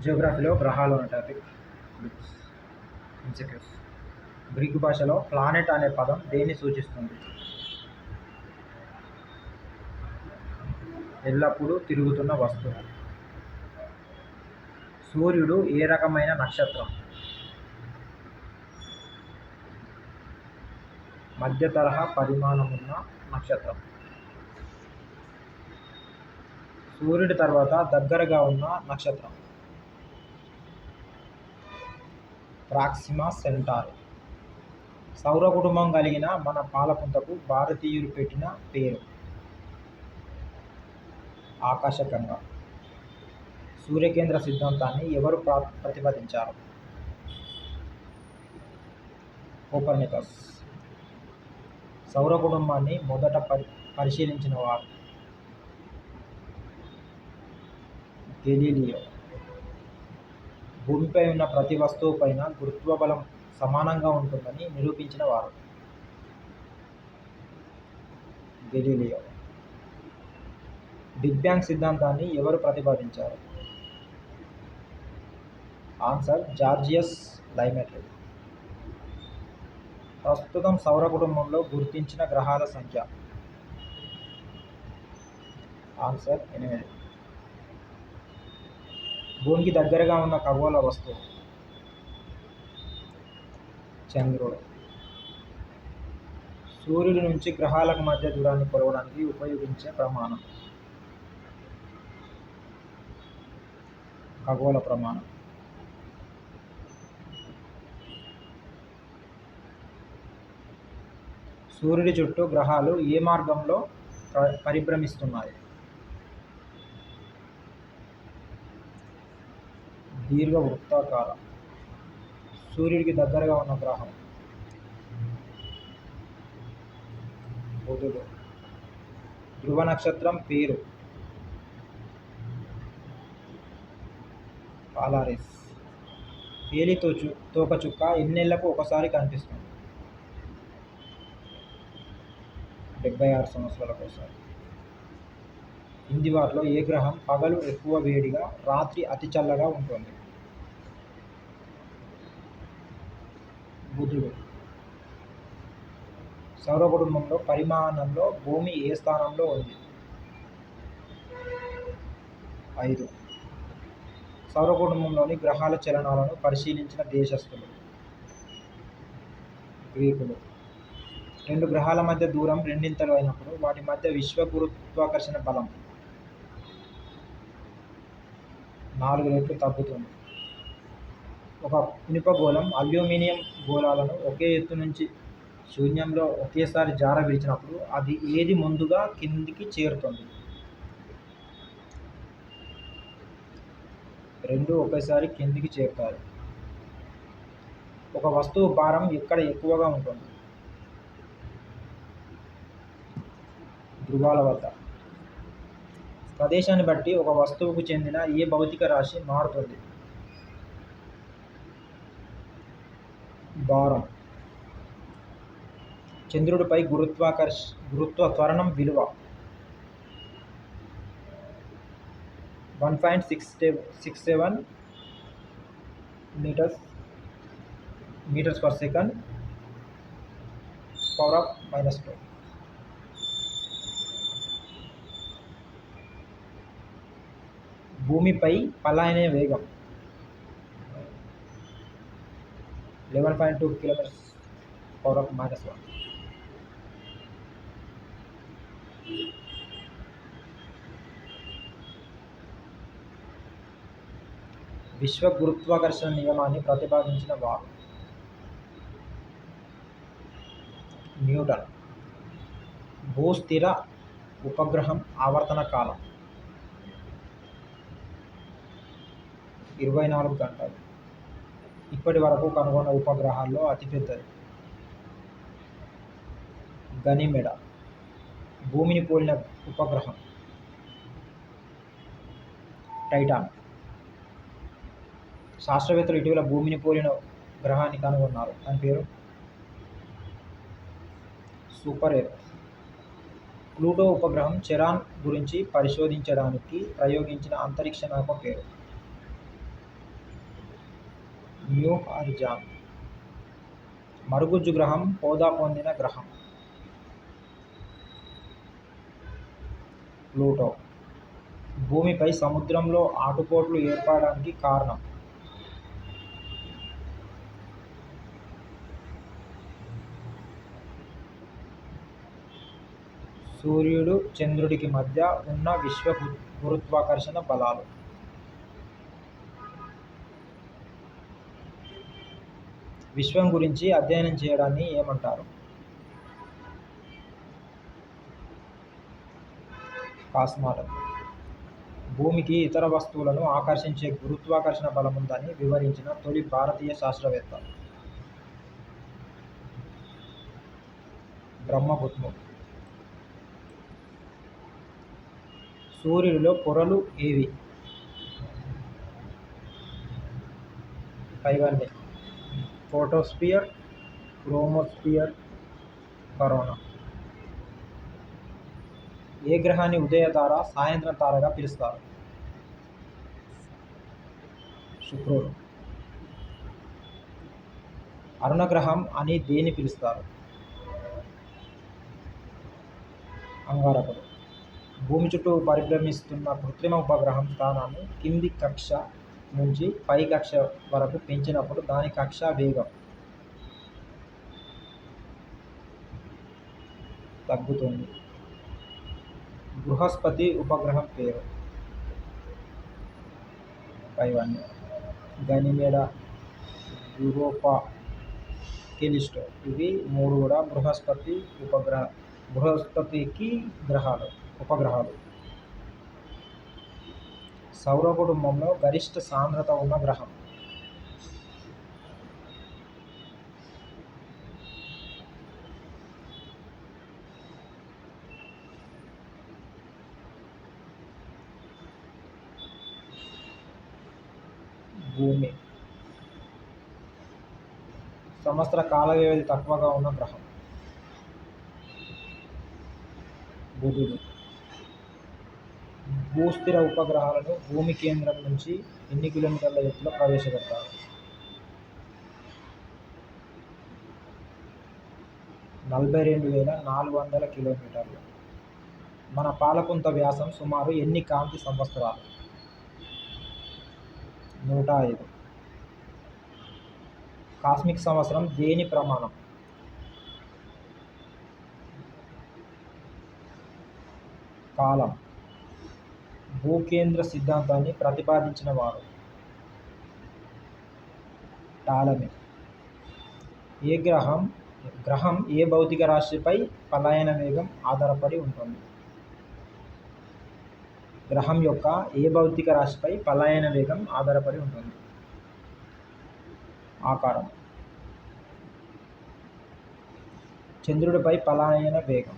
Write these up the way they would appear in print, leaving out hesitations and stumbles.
జియోగ్రఫీలో గ్రహాలు అనే topic. MCQs. Greek భాషలో ప్లానెట్ అనే పదం దేన్ని సూచిస్తుంది? ఎల్లప్పుడూ తిరుగుతున్న వస్తువు. సూర్యుడు ఏ రకమైన నక్షత్రం? మధ్య తరహా పరిమాణమున్న నక్షత్రం. సూర్యుడి తర్వాత దగ్గరగా ఉన్న నక్షత్రం. ప్రాక్సిమా సెంటారి. సౌర కుటుంబం కలిగిన మన పాలపుంతకు భారతీయులు పెట్టిన పేరు? ఆకాశగంగ. సూర్యకేంద్ర సిద్ధాంతాన్ని ఎవరు ప్రతిపాదించారు? కోపర్నికస్. సౌర కుటుంబాన్ని మొదట పరిశీలించిన వారు? గెలీలియో. భూమిపై ఉన్న ప్రతి వస్తువు పైన గురుత్వ బలం సమానంగా ఉంటుందని నిరూపించిన వారు? గెలీలియో. బిగ్ బ్యాంగ్ సిద్ధాంతాన్ని ఎవరు ప్రతిపాదించారు? Answer Georges Lemaitre. ప్రస్తుతం సౌర కుటుంబంలో గుర్తించిన గ్రహాల సంఖ్య? ఆన్సర్ 8. భూమికి దగ్గరగా ఉన్న ఖగోళ వస్తువు? చంద్రుడు. సూర్యుడి నుంచి గ్రహాలకు మధ్య దూరాన్ని కొలవడానికి ఉపయోగించే ప్రమాణం? ఖగోళ ప్రమాణం. సూర్యుడి చుట్టూ గ్రహాలు ఏ మార్గంలో పరిభ్రమిస్తున్నాయి? దీర్ఘ వృత్తాకారం. సూర్యుడికి దగ్గరగా ఉన్న గ్రహం? బుధుడు. ధ్రువ నక్షత్రం పేరు? పాలారిస్. పేలి తోకచుక్క ఎన్నేళ్లకు ఒకసారి కనిపిస్తుంది? 76 సంవత్సరాలకు ఒకసారి. ఇందువాటిలో ఏ గ్రహం పగలు ఎక్కువ వేడిగా, రాత్రి అతి చల్లగా ఉంటుంది? బుధుడు. సౌర కుటుంబంలో పరిమాణంలో భూమి ఏ స్థానంలో ఉంది? 5. సౌర కుటుంబంలోని గ్రహాల చలనాలను పరిశీలించిన దేశస్థులు? గ్రీకులు. 2 గ్రహాల మధ్య దూరం రెండింతలు అయినప్పుడు వాటి మధ్య విశ్వ గురుత్వాకర్షణ బలం 4 రెట్లు తగ్గుతుంది. ఒక ఇనుప గోళం అల్యూమినియం గోళాలను ఒకే ఎత్తు నుంచి శూన్యంలో ఒకేసారి జార విడిచినప్పుడు అది ఏది ముందుగా కిందికి చేరుతుంది? 2 ఒకేసారి కిందికి చేరుతాయి. ఒక వస్తువు భారం ఎక్కడ ఎక్కువగా ఉంటుంది? ధృవాల వద్ద. ప్రదేశాన్ని బట్టి ఒక వస్తువుకు చెందిన ఏ భౌతిక రాశి మారుతుంది? భారం. చంద్రుడిపై గురుత్వ త్వరణం విలువ? 1.67 మీటర్స్ పర్ సెకండ్ (10⁻²). భూమిపై పలాయన వేగం? 11.2 km/h. విశ్వ గురుత్వాకర్షణ నియమాన్ని ప్రతిపాదించిన వారు? న్యూటన్. భూస్థిర ఉపగ్రహం ఆవర్తన కాలం? 24 గంటలు. ఇప్పటి వరకు కనుగొన్న ఉపగ్రహాల్లో అతిపెద్దది? గనిమెడ. భూమిని పోలిన ఉపగ్రహం? టైటాన్. శాస్త్రవేత్తలు ఇటీవల భూమిని పోలిన గ్రహాన్ని కనుగొన్నారు, దాని పేరు? Super earth. ప్లూటో ఉపగ్రహం చెరాన్ గురించి పరిశోధించడానికి ప్రయోగించిన అంతరిక్ష నౌక పేరు? New Horizon. మరుగుజ్జు గ్రహం, హోదా పొందిన గ్రహం. ప్లూటో. భూమిపై సముద్రంలో ఆటుపోట్లు ఏర్పడడానికి కారణం. సూర్యుడు చంద్రుడికి మధ్య ఉన్న విశ్వ గురుత్వాకర్షణ బలాలు. విశ్వం గురించి అధ్యయనం చేయడాన్ని ఏమంటారు? కాస్మాలజీ. భూమికి ఇతర వస్తువులను ఆకర్షించే గురుత్వాకర్షణ బలముందని వివరించిన తొలి భారతీయ శాస్త్రవేత్త. బ్రహ్మగుప్తుడు. సూర్యుడిలో పొరలు ఏవి? పైవన్నీ. Photosphere, chromosphere, corona. ఏ గ్రహాన్ని ఉదయ తార, సాయంత్రం తారగా పిలుస్తారు? శుక్రుడు. అరుణగ్రహం అని దేన్ని పిలుస్తారు? అంగారకుడు. భూమి చుట్టూ పరిభ్రమిస్తున్న కృత్రిమ ఉపగ్రహం స్థానాన్ని కింది కక్ష నుంచి పై కక్ష వరకు పెంచినప్పుడు దాని కక్షా వేగం తగ్గుతుంది. బృహస్పతి ఉపగ్రహం పేరు? పైవన్నీ. గనిమేడ, యూరోపా, కెలిస్టో. ఇవి మూడు కూడా బృహస్పతికి ఉపగ్రహాలు. సౌర కుటుంబంలో గరిష్ట సాంద్రత ఉన్న గ్రహం? భూమి. సంవత్సర కాల వ్యవధి తక్కువగా ఉన్న గ్రహం? బుధుడు. భూస్థిర ఉపగ్రహాలను భూమి కేంద్రం నుంచి ఎన్ని కిలోమీటర్ల ఎత్తులో ప్రవేశపెడతారు? 42,400 కిలోమీటర్లు. మన పాలపుంత వ్యాసం సుమారు ఎన్ని కాంతి సంవత్సరాలు? 105. కాస్మిక్ సంవత్సరం దేని ప్రమాణం? కాలం. భూకేంద్ర సిద్ధాంతాన్ని ప్రతిపాదించిన వారు? టాలమీ. గ్రహం ఏ భౌతిక రాశిపై పలాయన వేగం ఆధారపడి ఉంటుంది? గ్రహం యొక్క ఏ భౌతిక రాశిపై పలాయన వేగం ఆధారపడి ఉంటుంది? ఆకారం. చంద్రుడిపై పలాయన వేగం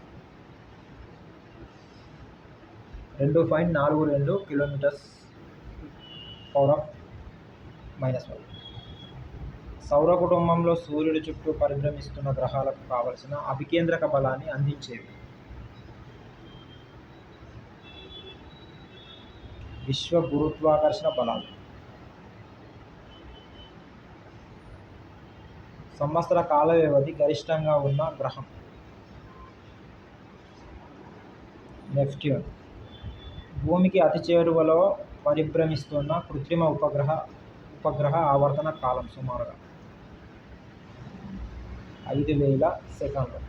2.42 km/(-1). సౌర కుటుంబంలో సూర్యుడి చుట్టూ పరిభ్రమిస్తున్న గ్రహాలకు కావలసిన అభికేంద్రక బలాన్ని అందించేవి? విశ్వ గురుత్వాకర్షణ బలాలు. సంవత్సర కాల వ్యవధి గరిష్టంగా ఉన్న గ్రహం? నెప్ట్యూన్. భూమికి అతి చేరువలో పరిభ్రమిస్తున్న కృత్రిమ ఉపగ్రహ ఆవర్తన కాలం సుమారుగా 5,000 సెకన్లు.